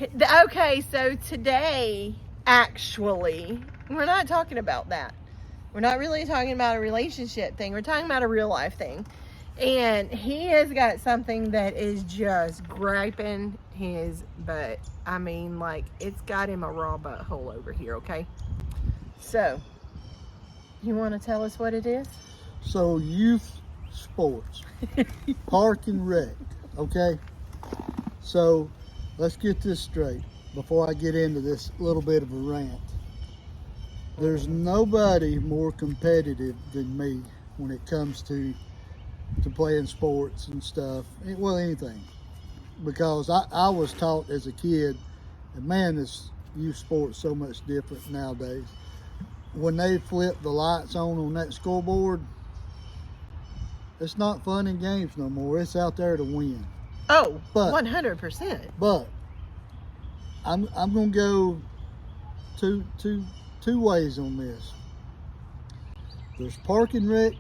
Okay, so today, actually, we're not talking about that. We're not really talking about a relationship thing. We're talking about a real life thing. And he has got something that is just griping his butt. I mean, like, it's got him a raw butthole over here, okay? So, you want to tell us what it is? So, youth sports, park and rec, okay? So, let's get this straight before I get into this little bit of a rant. There's nobody more competitive than me when it comes to playing sports and stuff. Well, anything. Because I was taught as a kid, and man, this youth sport's so much different nowadays. When they flip the lights on that scoreboard, it's not fun and games no more. It's out there to win. Oh, but 100%. But I'm gonna go two ways on this. There's park and rec.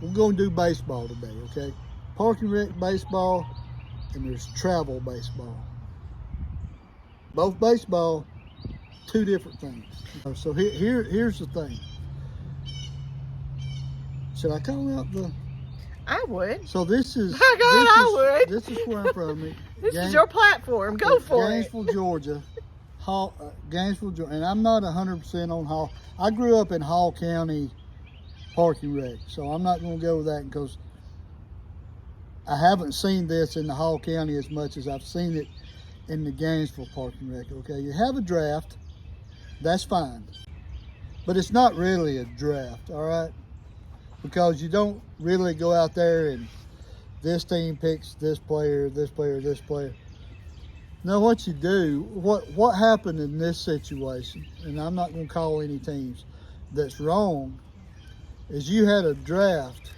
We're gonna do baseball today, okay? Park and rec baseball, and there's travel baseball. Both baseball, two different things. So here's the thing. Should I call out the? I would. So this is. My God, I would. This is where I'm from. This is your platform. Go for Gainesville, Georgia. Gainesville, Georgia. And I'm not 100% on Hall. I grew up in Hall County Park and Rec, so I'm not going to go with that because I haven't seen this in the Hall County as much as I've seen it in the Gainesville Park and Rec. Okay, you have a draft, that's fine, but it's not really a draft, all right? Because you don't really go out there and this team picks this player, this player, this player. No, what you do, what happened in this situation, and I'm not going to call any teams, that's wrong, is you had a draft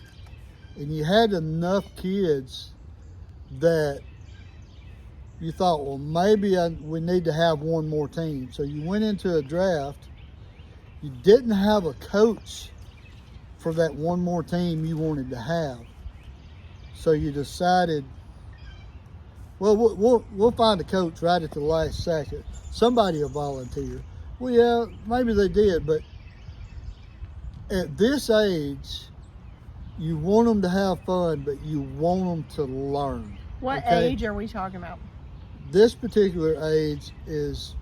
and you had enough kids that you thought, well, maybe we need to have one more team. So you went into a draft, you didn't have a coach for that one more team you wanted to have. So you decided, well, we'll find a coach right at the last second. Somebody will volunteer. Well, yeah, maybe they did, but at this age, you want them to have fun, but you want them to learn. What age are we talking about? This particular age is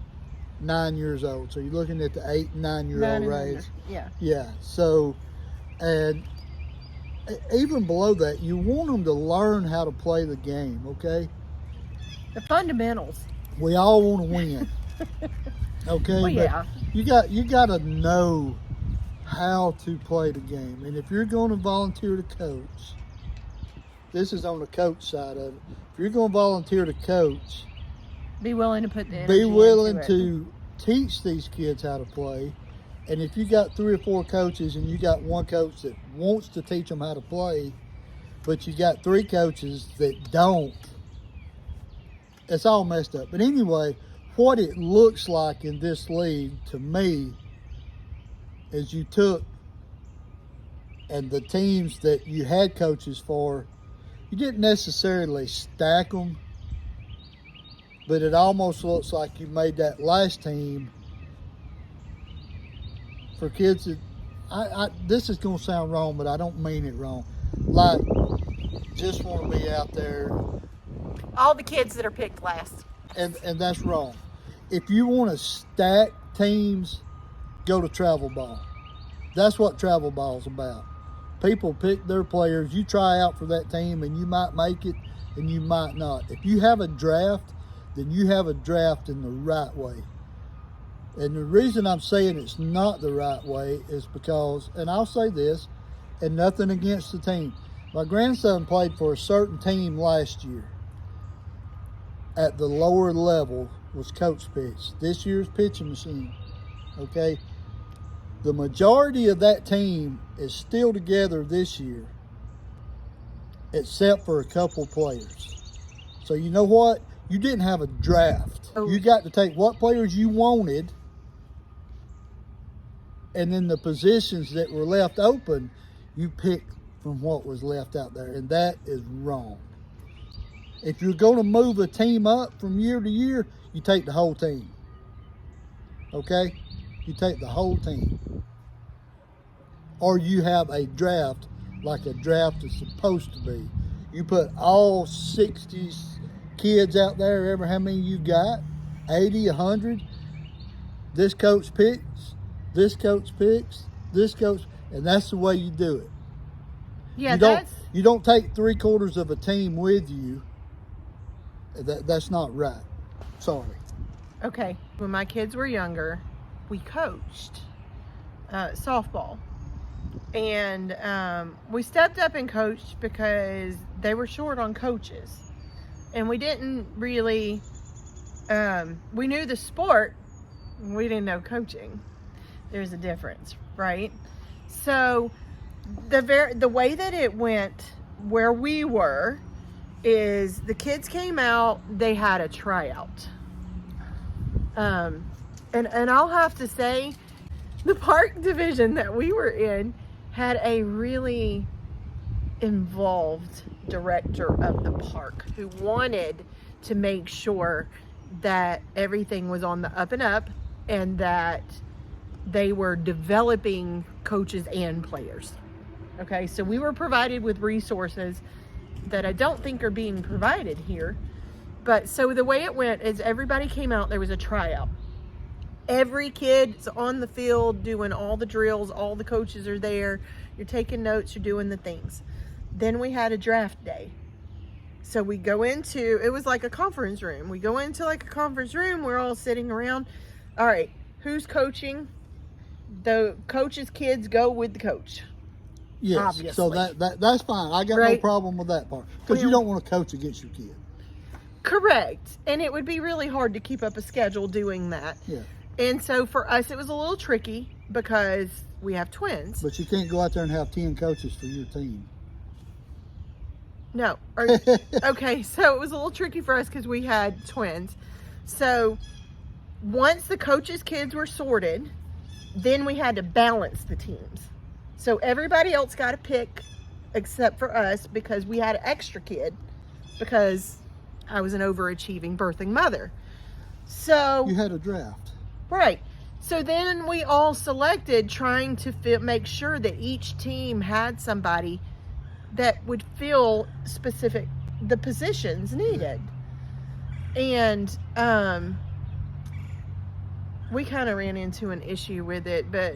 9 years old. So you're looking at the 8 and 9 year old range. Yeah. Yeah. So, and even below that, you want them to learn how to play the game, okay? The fundamentals. We all want to win. Okay? Well, yeah. But you got to know how to play the game. And if you're going to volunteer to coach, this is on the coach side of it. If you're going to volunteer to coach, be willing to put the energy be willing into to teach these kids how to play. And if you got 3 or 4 coaches and you got one coach that wants to teach them how to play, but you got 3 coaches that don't, it's all messed up. But anyway, what it looks like in this league to me is you took, and the teams that you had coaches for, you didn't necessarily stack them, but it almost looks like you made that last team for kids that, this is going to sound wrong, but I don't mean it wrong. Like, just want to be out there. all the kids that are picked last. And that's wrong. If you want to stack teams, go to travel ball. That's what travel ball is about. People pick their players. You try out for that team, and you might make it, and you might not. If you have a draft, then you have a draft in the right way. And the reason I'm saying it's not the right way is because, and I'll say this, and nothing against the team. My grandson played for a certain team last year at the lower level, was coach pitch. This year's pitching machine, okay? The majority of that team is still together this year, except for a couple players. So you know what? You didn't have a draft. Oh. You got to take what players you wanted, and then the positions that were left open, you picked from what was left out there, and that is wrong. If you're going to move a team up from year to year, you take the whole team. Okay? You take the whole team. Or you have a draft like a draft is supposed to be. You put all 60 kids out there, ever how many you got, 80, 100. This coach picks, this coach picks, this coach, and that's the way you do it. Yeah, You don't take 3/4 of a team with you. That's not right. Sorry. okay. When my kids were younger, we coached softball. And we stepped up and coached because they were short on coaches. And we didn't really, we knew the sport, we didn't know coaching. There's a difference, right? So the way that it went where we were is the kids came out, they had a tryout. And I'll have to say, the park division that we were in had a really involved director of the park who wanted to make sure that everything was on the up and up and that they were developing coaches and players. Okay, so we were provided with resources that I don't think are being provided here. But so the way it went is everybody came out, there was a tryout. Every kid's on the field doing all the drills, all the coaches are there, you're taking notes, you're doing the things. Then we had a draft day. So we go into, it was like a conference room. We go into like a conference room, we're all sitting around. All right, who's coaching? The coach's kids go with the coach. Yes, Obviously. so that's fine. I got no Right. problem with that part. Because you don't want to coach against your kid. Correct. And it would be really hard to keep up a schedule doing that. Yeah. And so for us, it was a little tricky because we have twins. But you can't go out there and have 10 coaches for your team. No. Okay, so it was a little tricky for us because we had twins. So once the coaches' kids were sorted, then we had to balance the teams. So everybody else got a pick except for us because we had an extra kid because I was an overachieving birthing mother. So You had a draft. right. So then we all selected trying to make sure that each team had somebody that would fill the positions needed. And we kind of ran into an issue with it, but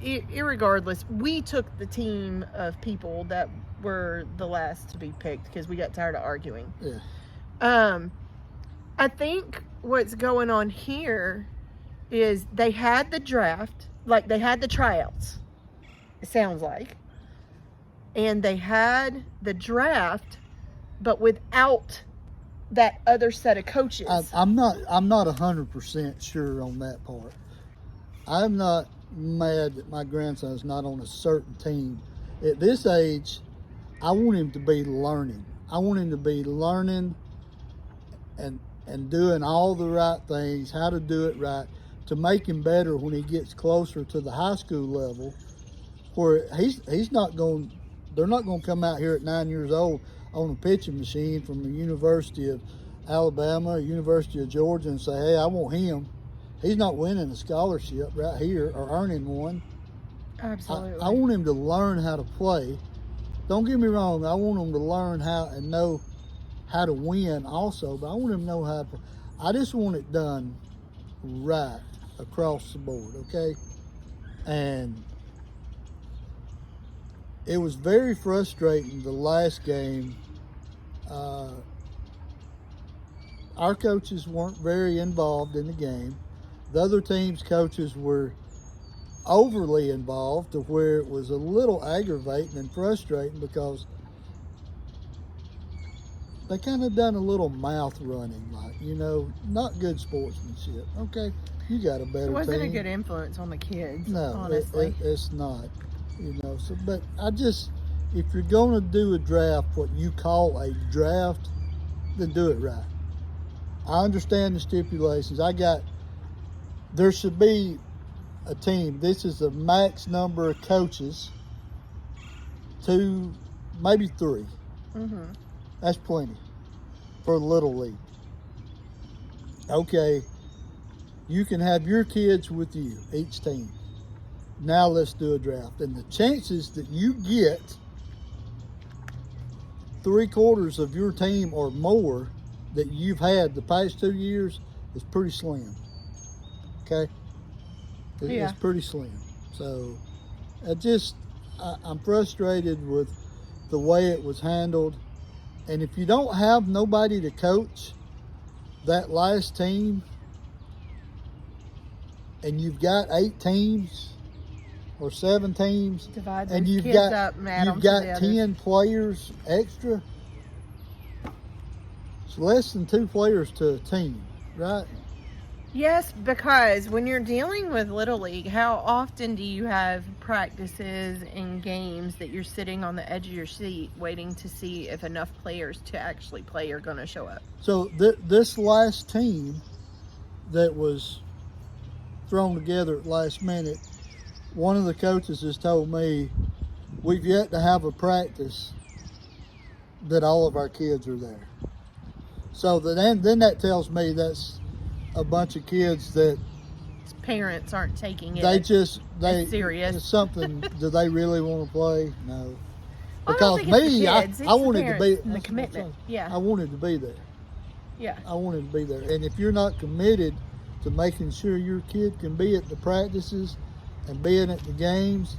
irregardless, we took the team of people that were the last to be picked because we got tired of arguing. Yeah. I think what's going on here is they had the draft, like they had the tryouts, it sounds like, and they had the draft, but without that other set of coaches. I'm not 100% sure on that part. I'm not mad that my grandson's not on a certain team. At this age, I want him to be learning. I want him to be learning and doing all the right things, how to do it right, to make him better when he gets closer to the high school level, where he's not going. They're not going to come out here at 9 years old on a pitching machine from the University of Alabama or University of Georgia and say, hey, I want him. He's not winning a scholarship right here or earning one. Absolutely. I want him to learn how to play. Don't get me wrong. I want him to learn how and know how to win also, but I want him to know how to. I just want it done right across the board, okay? And it was very frustrating the last game. Our coaches weren't very involved in the game. The other team's coaches were overly involved to where it was a little aggravating and frustrating because they kind of done a little mouth running, like, not good sportsmanship. Okay, you got a better team. It wasn't a good influence on the kids, No, honestly. it's not. So, but if you're going to do a draft, what you call a draft, then do it right. I understand the stipulations. There should be a team. This is the max number of coaches, 2, maybe 3. Mm-hmm. That's plenty for Little League. Okay, you can have your kids with you, each team. Now let's do a draft. And the chances that you get 3/4 of your team or more that you've had the past 2 years is pretty slim. Okay? Yeah. It's pretty slim. So I'm frustrated with the way it was handled. And if you don't have nobody to coach that last team, and you've got 8 teams or 7 teams, Divide and those you've kids got up and add them you've to got the others. 10 players extra, it's less than 2 players to a team, right? Yes, because when you're dealing with Little League, how often do you have practices and games that you're sitting on the edge of your seat waiting to see if enough players to actually play are going to show up? So this last team that was thrown together at last minute, one of the coaches has told me we've yet to have a practice that all of our kids are there. So then that tells me that's a bunch of kids that Parents aren't taking it. they serious. It's something. Do they really want to play? No. I don't Because think it's the me, kids, it's I the wanted to parents be. and the that's what I'm commitment. saying. Yeah. I wanted to be there. Yeah. I wanted to be there. And if you're not committed to making sure your kid can be at the practices and being at the games,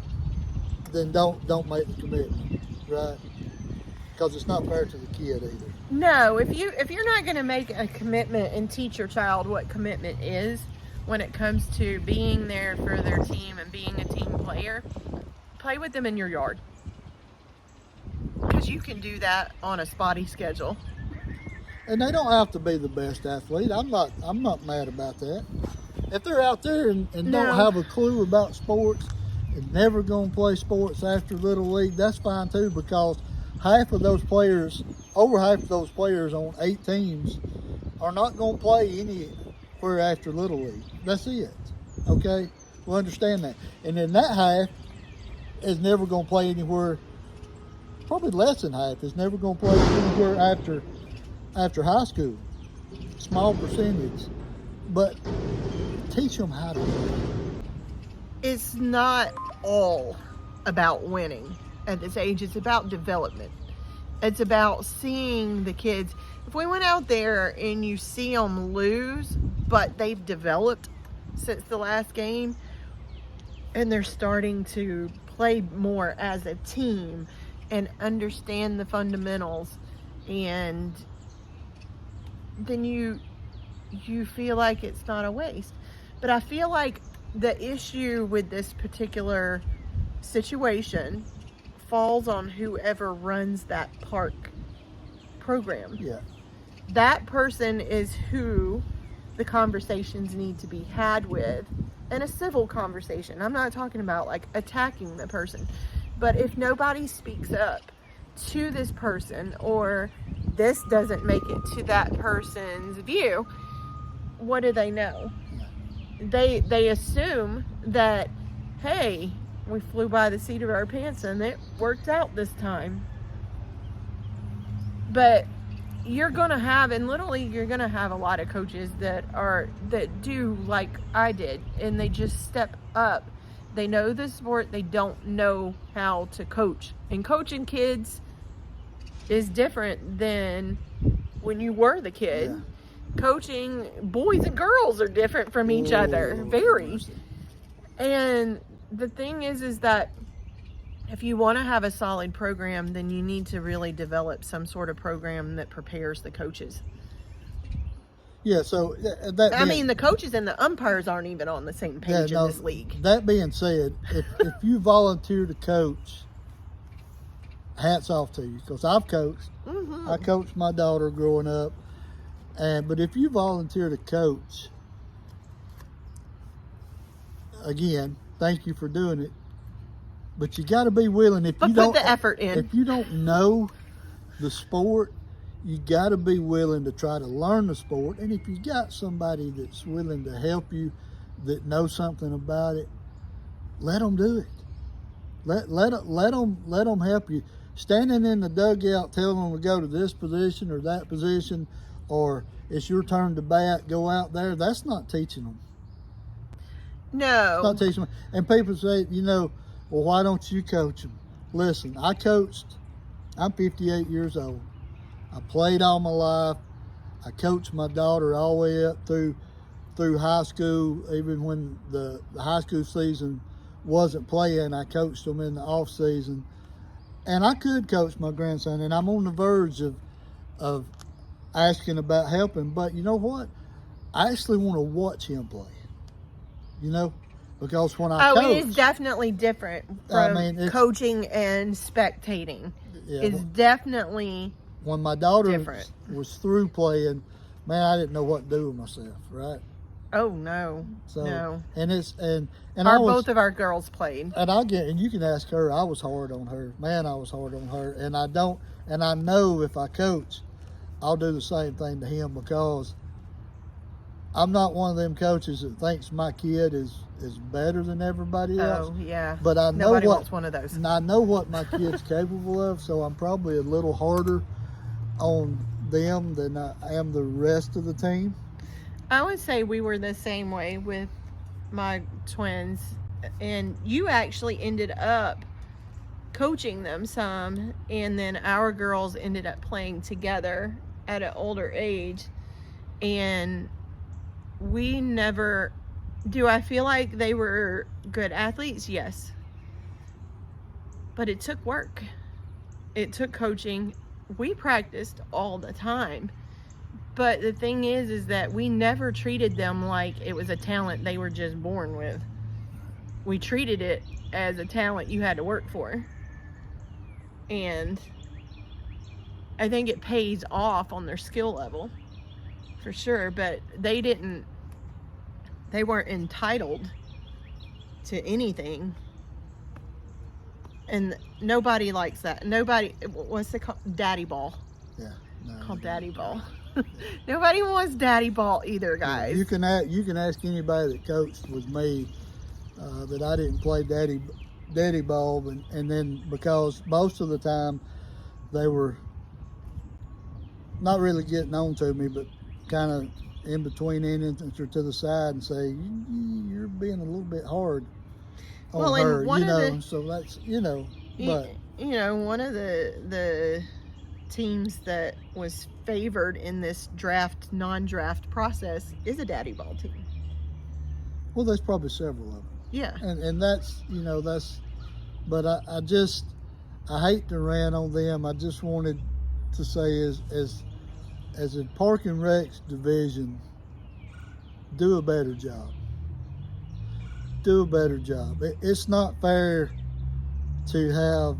then don't make the commitment, right? Because it's not fair to the kid either. No, if you're not going to make a commitment and teach your child what commitment is when it comes to being there for their team and being a team player, play with them in your yard. Because you can do that on a spotty schedule. And they don't have to be the best athlete. I'm not mad about that. If they're out there and No. don't have a clue about sports and never gonna play sports after Little League, that's fine too, because half of those players, over half of those players on 8 teams, are not gonna play anywhere after Little League. That's it. Okay? We understand that. And then that half is never gonna play anywhere, probably less than half is never gonna play anywhere after high school. Small percentage. But teach them how to win. It's not all about winning at this age. It's about development. It's about seeing the kids. If we went out there and you see them lose, but they've developed since the last game and they're starting to play more as a team and understand the fundamentals, and then you feel like it's not a waste. But I feel like the issue with this particular situation falls on whoever runs that park program. Yeah. That person is who the conversations need to be had with, in a civil conversation. I'm not talking about like attacking the person, but if nobody speaks up to this person, or this doesn't make it to that person's view, what do they know? They assume that, hey, we flew by the seat of our pants and it worked out this time. But you're gonna have, in Little League, you're gonna have a lot of coaches that do like I did, and they just step up. They know the sport, they don't know how to coach. And coaching kids is different than when you were the kid. Yeah. Coaching boys and girls are different from each other, very. And the thing is that if you want to have a solid program, then you need to really develop some sort of program that prepares the coaches. Yeah, so the coaches and the umpires aren't even on the same page in this league. That being said, if you volunteer to coach, hats off to you, because I've coached. Mm-hmm. I coached my daughter growing up, but if you volunteer to coach, again, thank you for doing it. But you got to be willing. But put the effort in. If you don't know the sport, you got to be willing to try to learn the sport. And if you got somebody that's willing to help you, that knows something about it, let them do it. Let them help you. standing in the dugout telling them to go to this position or that position, or it's your turn to bat, go out there, that's not teaching them. No. Not teaching them. And people say, well, why don't you coach them? Listen, I coached. I'm 58 years old. I played all my life. I coached my daughter all the way up through high school. Even when the high school season wasn't playing, I coached them in the off season. And I could coach my grandson, and I'm on the verge of asking about helping. But you know what? I actually want to watch him play. Because when I coach, it is definitely different from coaching and spectating. Yeah, it's definitely when my daughter different. Was through playing, man, I didn't know what to do with myself, right? Oh no. So no. And it's and both of our girls played. And you can ask her, I was hard on her. Man, I was hard on her. And I know if I coach, I'll do the same thing to him, because I'm not one of them coaches that thinks my kid is better than everybody else. Oh yeah. But I know Nobody wants one of those. And I know what my kid's capable of, so I'm probably a little harder on them than I am the rest of the team. I would say we were the same way with my twins, and you actually ended up coaching them some, and then our girls ended up playing together at an older age, and we never... Do I feel like they were good athletes? Yes. But it took work. It took coaching. We practiced all the time. But the thing is that we never treated them like it was a talent they were just born with. We treated it as a talent you had to work for. And I think it pays off on their skill level, for sure. But they weren't entitled to anything. And nobody likes that. Nobody, what's it called? Daddy ball. Yeah. No, Called daddy ball. Nobody wants daddy ball either, guys. You can ask anybody that coached with me that I didn't play daddy ball, and then because most of the time they were not really getting on to me, but kind of in between innings or to the side, and say, you're being a little bit hard on her, so that's, but one of the teams that was favored in this non-draft process is a daddy ball team. Well, there's probably several of them. Yeah. And that's, but I hate to rant on them. I just wanted to say as a Park and Rec's division, do a better job. Do a better job. It's not fair to have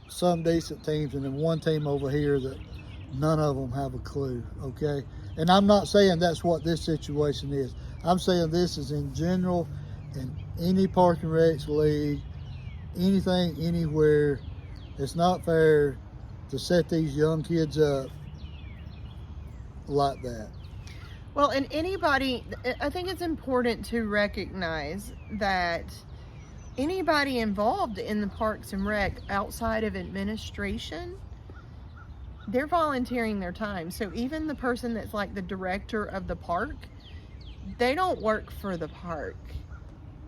some decent teams and then one team over here that none of them have a clue, okay? And I'm not saying that's what this situation is. I'm saying this is in general in any Park and Rec's league, anything, anywhere. It's not fair to set these young kids up like that. Well, and I think it's important to recognize that anybody involved in the Parks and Rec outside of administration, they're volunteering their time. So even the person that's like the director of the park, they don't work for the park.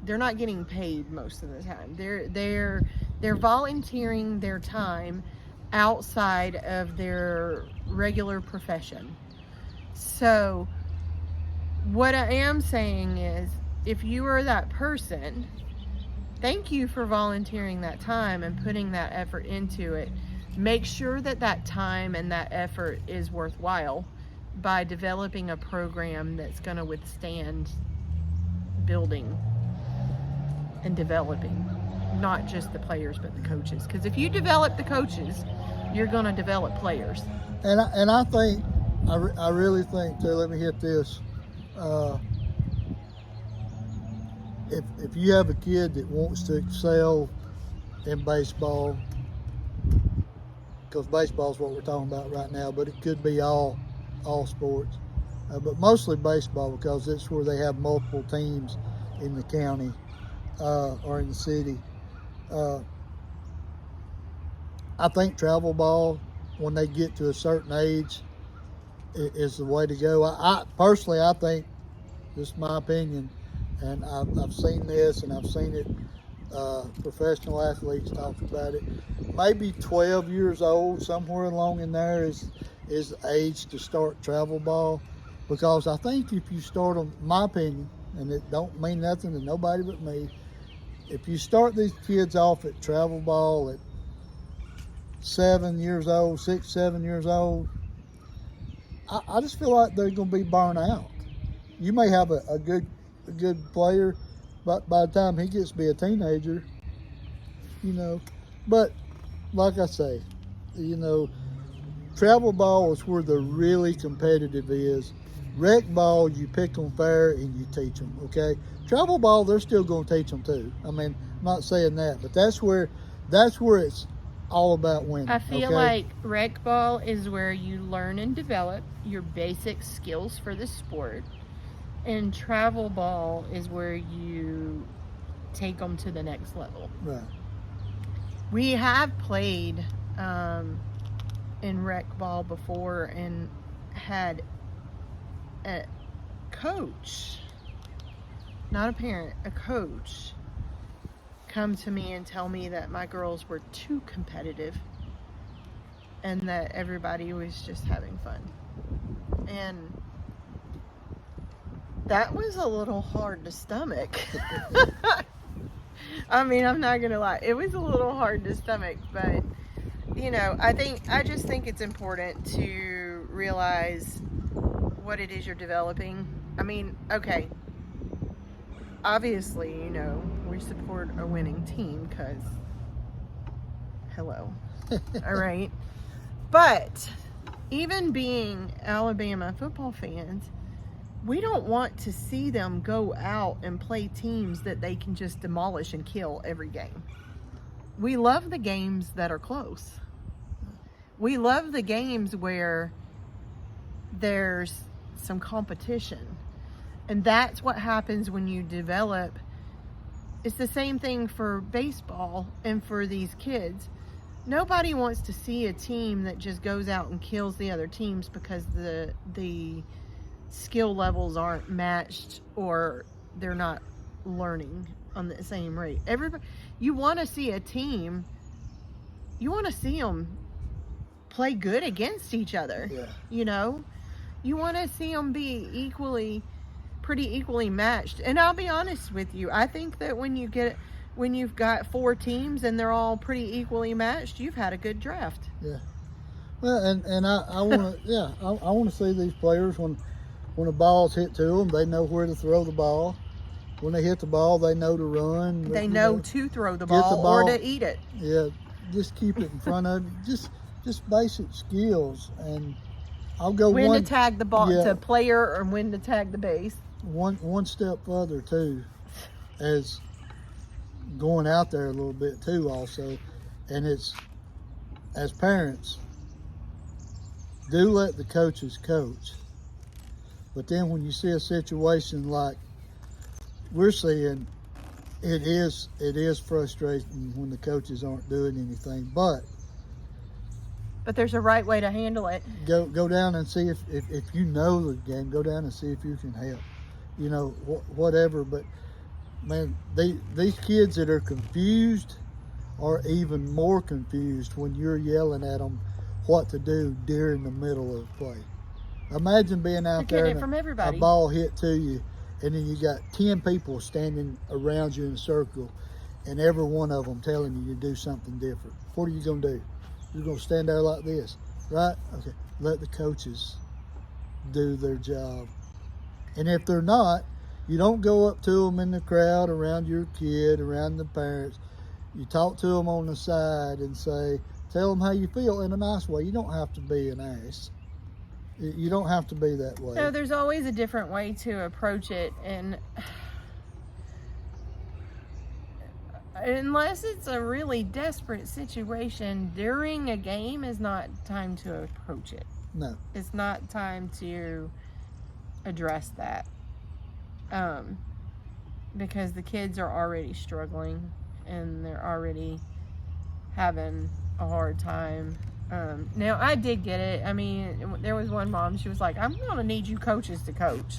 They're not getting paid most of the time. They're volunteering their time outside of their regular profession. So what I am saying is, if you are that person, thank you for volunteering that time and putting that effort into it. Make sure that time and that effort is worthwhile by developing a program that's going to withstand building and developing not just the players but the coaches. Because if you develop the coaches, you're going to develop players. And I think, I really think, too, let me hit this. If you have a kid that wants to excel in baseball, because baseball is what we're talking about right now, but it could be all sports, but mostly baseball, because it's where they have multiple teams in the county or in the city. I think travel ball, when they get to a certain age, is the way to go. I personally, I think, this is my opinion, and I've seen this and I've seen it. Professional athletes talk about it. Maybe 12 years old, somewhere along in there, is the age to start travel ball, because I think if you start them, my opinion, and it don't mean nothing to nobody but me, if you start these kids off at travel ball at 7 years old, 6, 7 years old, I just feel like they're going to be burnt out. You may have a good player, but by the time he gets to be a teenager, but like I say, travel ball is where the really competitive is. Rec ball, you pick them fair and you teach them, okay? Travel ball, they're still going to teach them too. I mean, I'm not saying that, but that's where it's all about winning. I feel okay? like rec ball is where you learn and develop your basic skills for the sport, and travel ball is where you take them to the next level. Right. We have played in rec ball before and had a coach, not a parent, a coach, come to me and tell me that my girls were too competitive and that everybody was just having fun. And that was a little hard to stomach. I mean, I'm not gonna lie, it was a little hard to stomach, but I just think it's important to realize what it is you're developing. I mean, okay, obviously, we support a winning team because, hello, all right. But even being Alabama football fans, we don't want to see them go out and play teams that they can just demolish and kill every game. We love the games that are close. We love the games where there's some competition. And that's what happens when you develop. It's the same thing for baseball and for these kids. Nobody wants to see a team that just goes out and kills the other teams because the skill levels aren't matched or they're not learning on the same rate. You want to see a team, you want to see them play good against each other. Yeah. You want to see them be pretty equally matched. And I'll be honest with you, I think that when you've got 4 teams and they're all pretty equally matched, you've had a good draft. Yeah. Well, and I want to I want to see these players when a ball's hit to them, they know where to throw the ball. When they hit the ball, they know to run. They know to throw the ball or to eat it. Yeah, just keep it in front of you. Just basic skills, and I'll go when to tag the ball to player or when to tag the base. One step further too, as going out there a little bit too also, and it's, as parents, do let the coaches coach. But then when you see a situation like we're seeing, it is frustrating when the coaches aren't doing anything. But there's a right way to handle it. Go down and see if you know the game. Go down and see if you can help. Whatever. But man, these kids that are confused are even more confused when you're yelling at them what to do during the middle of play. Imagine being out there and a ball hit to you, and then you got 10 people standing around you in a circle, and every one of them telling you to do something different. What are you going to do? You're going to stand there like this, right? Okay, let the coaches do their job. And if they're not, you don't go up to them in the crowd around your kid, around the parents. You talk to them on the side and tell them how you feel in a nice way. You don't have to be an ass. You don't have to be that way. No, there's always a different way to approach it, and unless it's a really desperate situation, during a game is not time to approach it. No. It's not time to address that. Because the kids are already struggling and they're already having a hard time. Now, I did get it. I mean, there was one mom, she was like, I'm going to need you coaches to coach.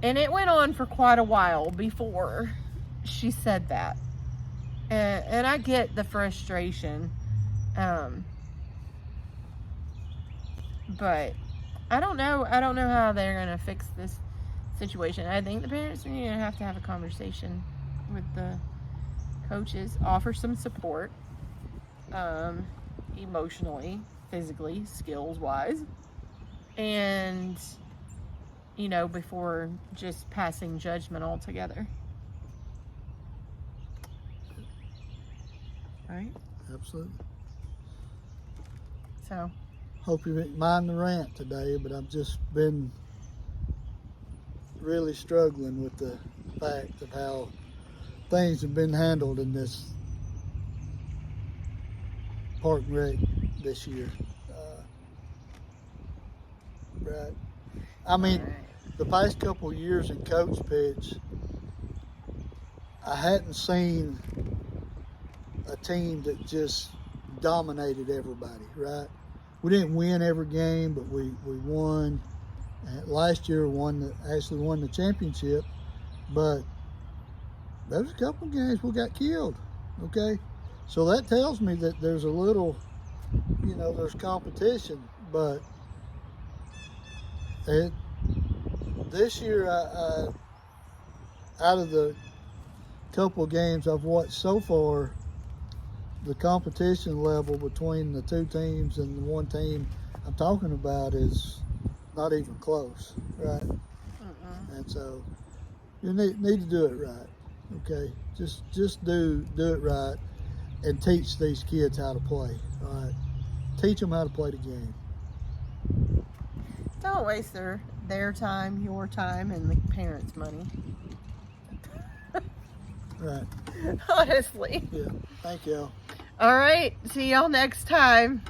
And it went on for quite a while before she said that. And I get the frustration. But I don't know how they're going to fix this situation. I think the parents are going to have a conversation with the coaches, offer some support, emotionally, physically, skills wise, and before just passing judgment altogether. Right? Absolutely. So hope you didn't mind the rant today, but I've just been really struggling with the fact of how things have been handled in this Park and Rec this year. Right. I mean, the past couple of years in coach pitch, I hadn't seen a team that just dominated everybody, right? We didn't win every game, but we won. Last year actually won the championship, but there was a couple games we got killed, okay? So that tells me that there's a little, there's competition, but this year, I out of the couple of games I've watched so far, the competition level between the two teams and the one team I'm talking about is not even close, right? And so you need to do it right, okay? Just do it right and teach these kids how to play, all right? Teach them how to play the game. Don't waste their time, your time, and the parents' money. Right. Honestly. Yeah. Thank you. All right. See y'all next time.